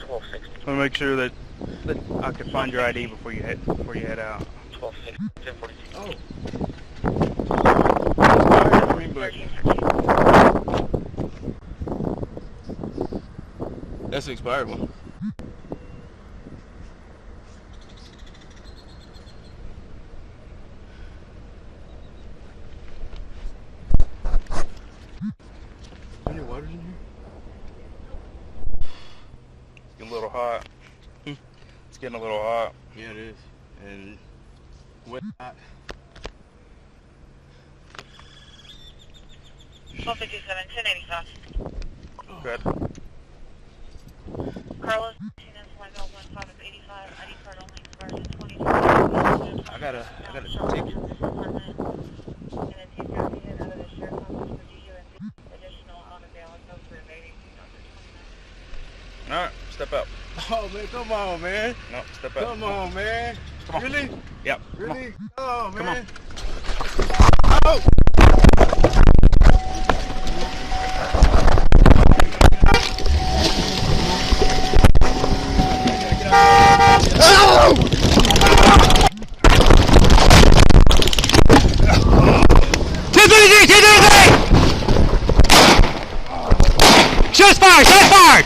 I want to make sure that I can find your ID before you head out. 1260, 1046. Oh. That's the expired one. Any water in here? It's getting a little hot. It's getting a little hot. Yeah, it is. And wet hot. 1257, 1085. Good. Carlos, 15 85, ID card only expires in 20. I gotta take it. And then 2,000 out of the sheriff's office for GUND. Additional on a bail of for evading 2029. All right, step up. Oh man, come on, man. No, step up. Come on, man. Come on. Really? Yep. Really? Oh man. Come on. Oh! Shots fired! Shots fired!